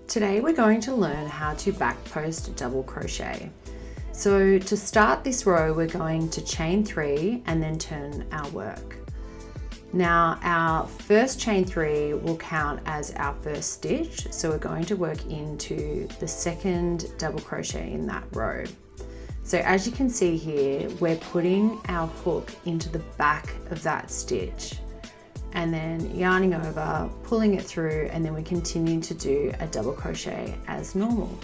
Today we're going to learn how to back post double crochet. So to start this row, we're going to chain 3 and then turn our work. Now our first chain 3 will count as our first stitch, so we're going to work into the second double crochet in that row. So as you can see here, we're putting our hook into the back of that stitch and then yarning over, pulling it through, and then we continue to do a double crochet as normal.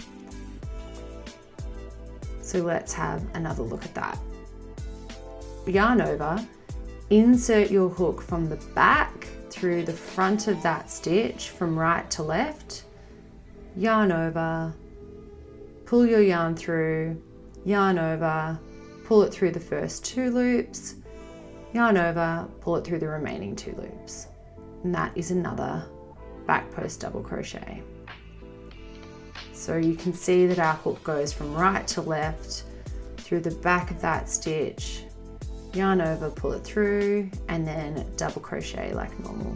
So let's have another look at that. Yarn over, insert your hook from the back through the front of that stitch from right to left, yarn over, pull your yarn through, yarn over, pull it through the first 2 loops, yarn over, pull it through the remaining 2 loops. And that is another back post double crochet. So you can see that our hook goes from right to left through the back of that stitch, yarn over, pull it through, and then double crochet like normal.